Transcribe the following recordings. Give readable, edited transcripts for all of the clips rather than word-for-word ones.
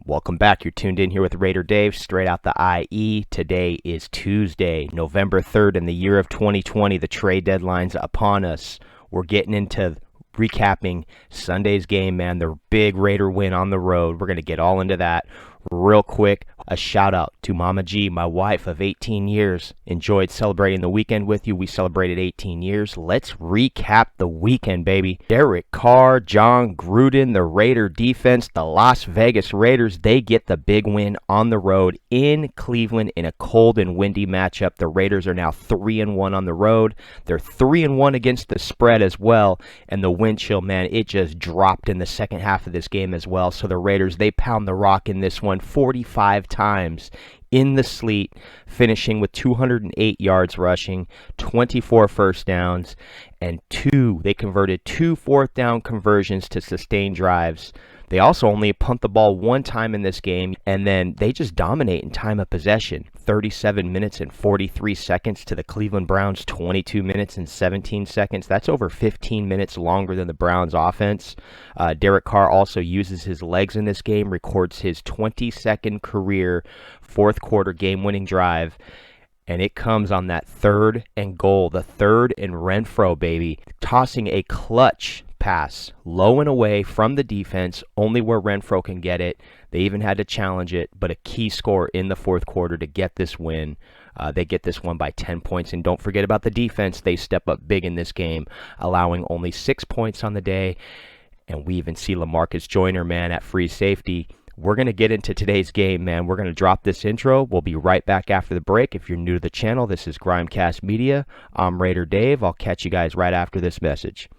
Welcome back. You're tuned in here with Raider Dave, straight out the IE. Today is Tuesday, November 3rd in the year of 2020. The trade deadline's upon us. We're getting into recapping Sunday's game, man. The big Raider win on the road. We're going to get all into that real quick. A shout out to Mama G, my wife of 18 years. Enjoyed celebrating the weekend with you. We celebrated 18 years. Let's recap the weekend, baby. Derek Carr, John Gruden, the Raider defense, the Las Vegas Raiders, they get the big win on the road in Cleveland in a cold and windy matchup. The Raiders are now 3-1 on the road. They're 3-1 against the spread as well. And the wind chill, man, it just dropped in the second half of this game as well. So the Raiders, they pound the rock in this one 45 times in the sleet, finishing with 208 yards rushing, 24 first downs, and they converted 2 fourth down conversions to sustain drives. They also only punt the ball one time in this game, and then they just dominate in time of possession. 37 minutes and 43 seconds to the Cleveland Browns, 22 minutes and 17 seconds. That's over 15 minutes longer than the Browns offense. Derek Carr also uses his legs in this game, records his 22nd career fourth quarter game-winning drive, and it comes on that 3rd and goal, the 3rd and Renfro, baby, tossing a clutch pass low and away from the defense, only where Renfro can get it. They even had to challenge it, but a key score in the fourth quarter to get this win. They get this one by 10 points, and don't forget about the defense. They step up big in this game, allowing only 6 points on the day, and we even see LaMarcus Joyner, man, at free safety. We're going to get into today's game, man. We're going to drop this intro. We'll be right back after the break. If you're new to the channel, this is GrimeCast Media. I'm Raider Dave. I'll catch you guys right after this message.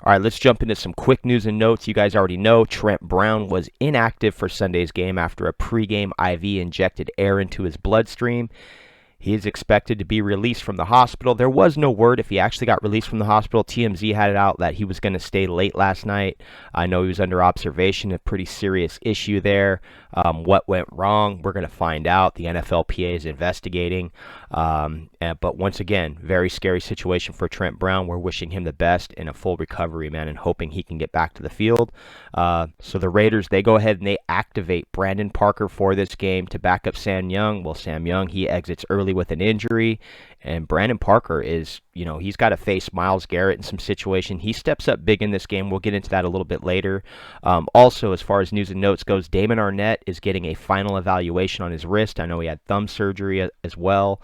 All right, let's jump into some quick news and notes. You guys already know Trent Brown was inactive for Sunday's game after a pregame IV injected air into his bloodstream. He is expected to be released from the hospital. There was no word if he actually got released from the hospital. TMZ had it out that he was going to stay late last night. I know he was under observation, a pretty serious issue there. What went wrong? We're going to find out. The NFLPA is investigating. But once again, very scary situation for Trent Brown. We're wishing him the best and a full recovery, man, and hoping he can get back to the field. So the Raiders, they go ahead and they activate Brandon Parker for this game to back up Sam Young. Well, Sam Young, he exits early with an injury, and Brandon Parker is, he's got to face Myles Garrett in some situation. He steps up big in this game. We'll get into that a little bit later. Also, as far as news and notes goes, Damon Arnett is getting a final evaluation on his wrist. I know he had thumb surgery as well.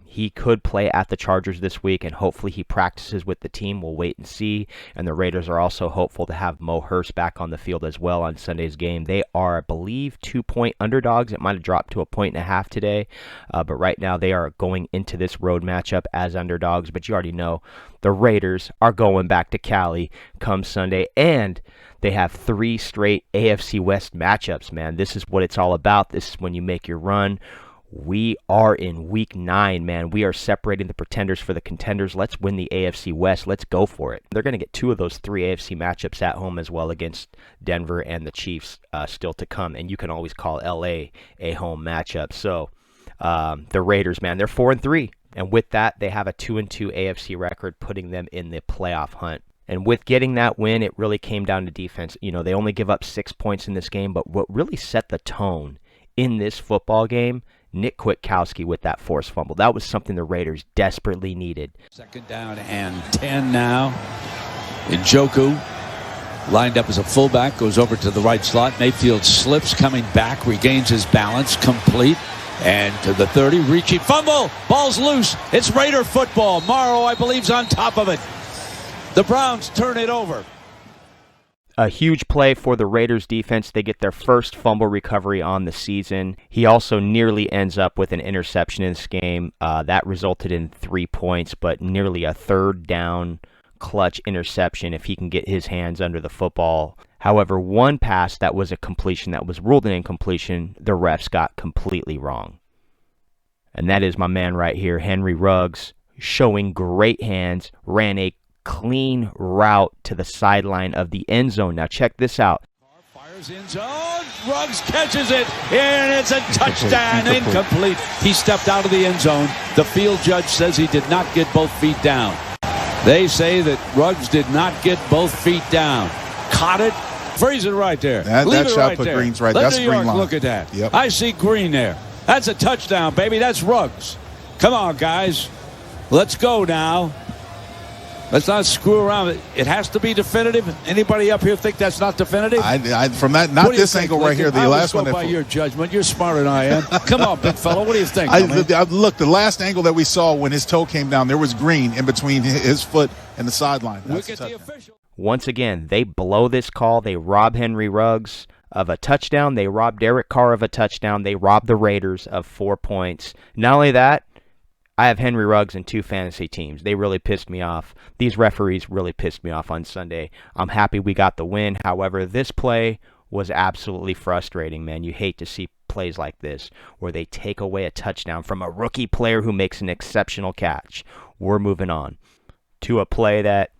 He could play at the Chargers this week, and hopefully he practices with the team. We'll wait and see. And the Raiders are also hopeful to have Mo Hurst back on the field as well on Sunday's game. They are, I believe, 2-point underdogs. It might have dropped to 1.5 today, but right now they are going into this road matchup as underdogs. But you already know the Raiders are going back to Cali come Sunday, and they have 3 straight AFC West matchups, man. This is what it's all about. This is when you make your run. We are in week 9, man. We are separating the pretenders for the contenders. Let's win the AFC West. Let's go for it. They're going to get 2 of those 3 AFC matchups at home as well against Denver and the Chiefs still to come. And you can always call LA a home matchup. So the Raiders, man, they're 4-3. And with that, they have a 2-2 AFC record, putting them in the playoff hunt. And with getting that win, it really came down to defense. They only give up 6 points in this game, but what really set the tone in this football game, Nick Kwiatkowski with that forced fumble. That was something the Raiders desperately needed. 2nd down and 10 now. Njoku lined up as a fullback, goes over to the right slot. Mayfield slips, coming back, regains his balance, complete. And to the 30, reaching, fumble, ball's loose. It's Raider football. Morrow, I believe, is on top of it. The Browns turn it over. A huge play for the Raiders defense. They get their first fumble recovery on the season. He also nearly ends up with an interception in this game. That resulted in 3 points, but nearly a 3rd down clutch interception if he can get his hands under the football. However, one pass that was a completion that was ruled an incompletion, the refs got completely wrong. And that is my man right here, Henry Ruggs, showing great hands, ran a clean route to the sideline of the end zone. Now check this out. Fires in zone, Ruggs catches it, and it's a touchdown. Incomplete. He stepped out of the end zone. The field judge says he did not get both feet down. They say that Ruggs did not get both feet down. Caught it. Freeze it right there. That shot put Green's right. Let That's New green York line. look at that. Yep. I see green there. That's a touchdown, baby. That's Ruggs. Come on, guys. Let's go now. Let's not screw around. It has to be definitive. Anybody up here think that's not definitive? From that, not this angle right here. The last one. By your judgment, you're smarter than I am. Come on, big fella. What do you think? Look, the last angle that we saw when his toe came down, there was green in between his foot and the sideline. Once again, they blow this call. They rob Henry Ruggs of a touchdown. They rob Derek Carr of a touchdown. They rob the Raiders of 4 points. Not only that, I have Henry Ruggs in 2 fantasy teams. They really pissed me off. These referees really pissed me off on Sunday. I'm happy we got the win. However, this play was absolutely frustrating, man. You hate to see plays like this where they take away a touchdown from a rookie player who makes an exceptional catch. We're moving on to a play that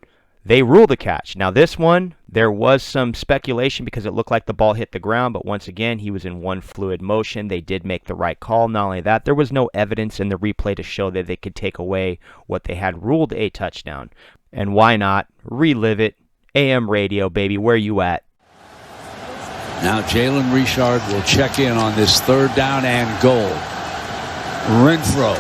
they ruled a catch. Now this one, there was some speculation because it looked like the ball hit the ground, but once again, he was in one fluid motion. They did make the right call. Not only that, there was no evidence in the replay to show that they could take away what they had ruled a touchdown. And why not relive it? AM radio, baby, where you at? Now Jalen Richard will check in on this 3rd down and goal. Renfro,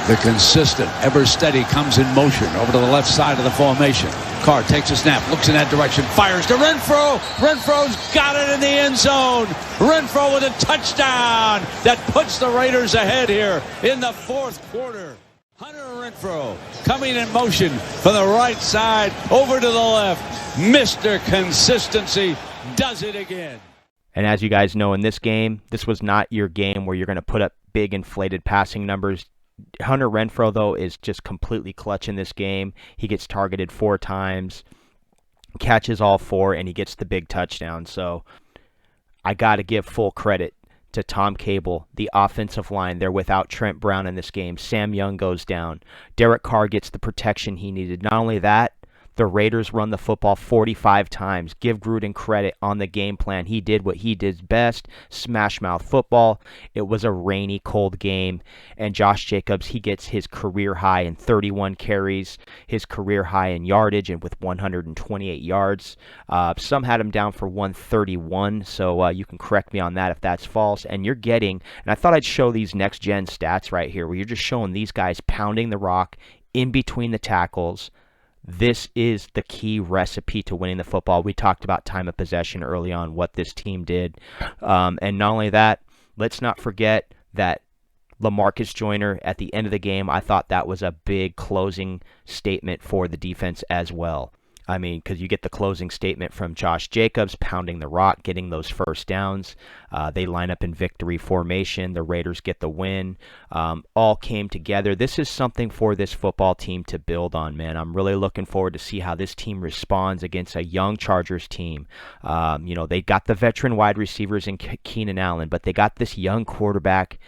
the consistent, ever steady, comes in motion over to the left side of the formation. Carr takes a snap, looks in that direction, fires to Renfro. Renfro's got it in the end zone. Renfro with a touchdown that puts the Raiders ahead here in the 4th quarter. Hunter Renfro coming in motion from the right side over to the left. Mr. Consistency does it again. And as you guys know, in this game, this was not your game where you're going to put up big inflated passing numbers. Hunter Renfro, though, is just completely clutch in this game. He gets targeted 4 times, catches all 4, and he gets the big touchdown. So I got to give full credit to Tom Cable, the offensive line. They're without Trent Brown in this game. Sam Young goes down. Derek Carr gets the protection he needed. Not only that, the Raiders run the football 45 times. Give Gruden credit on the game plan. He did what he did best, smash mouth football. It was a rainy, cold game. And Josh Jacobs, he gets his career high in 31 carries, his career high in yardage, and with 128 yards. Some had him down for 131, so you can correct me on that if that's false. And you're getting, and I thought I'd show these next-gen stats right here, where you're just showing these guys pounding the rock in between the tackles. This is the key recipe to winning the football. We talked about time of possession early on, what this team did. And not only that, let's not forget that LaMarcus Joyner at the end of the game, I thought that was a big closing statement for the defense as well. I mean, because you get the closing statement from Josh Jacobs pounding the rock, getting those first downs. They line up in victory formation. The Raiders get the win. All came together. This is something for this football team to build on, man. I'm really looking forward to see how this team responds against a young Chargers team. They got the veteran wide receivers in Keenan Allen, but they got this young quarterback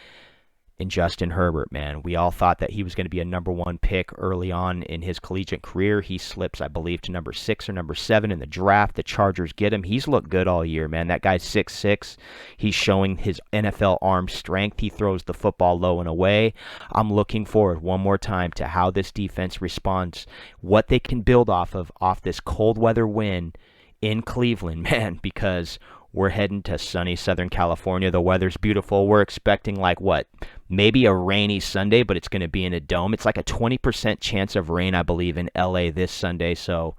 in Justin Herbert, man. We all thought that he was going to be a number 1 pick early on in his collegiate career. He slips, I believe, to number 6 or number 7 in the draft. The Chargers get him. He's looked good all year, man. That guy's 6'6". He's showing his NFL arm strength. He throws the football low and away. I'm looking forward one more time to how this defense responds, what they can build off this cold weather win in Cleveland, man, because we're heading to sunny Southern California. The weather's beautiful. We're expecting maybe a rainy Sunday, but it's going to be in a dome. It's like a 20% chance of rain, I believe, in LA this Sunday. So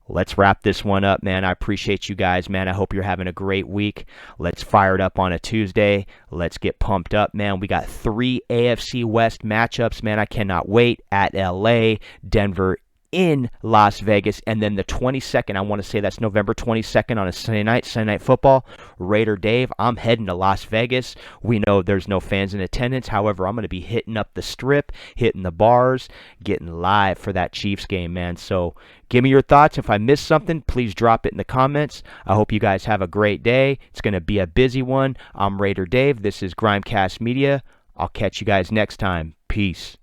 let's wrap this one up, man. I appreciate you guys, man. I hope you're having a great week. Let's fire it up on a Tuesday. Let's get pumped up, man. We got 3 AFC West matchups, man. I cannot wait. At LA, Denver, in Las Vegas, and then the 22nd, I want to say that's November 22nd on a Sunday night football. Raider Dave, I'm heading to Las Vegas. We know there's no fans in attendance. However, I'm going to be hitting up the strip, hitting the bars, getting live for that Chiefs game, man. So give me your thoughts. If I missed something, please drop it in the comments. I hope you guys have a great day. It's going to be a busy one. I'm Raider Dave. This is GrimeCast Media. I'll catch you guys next time. Peace.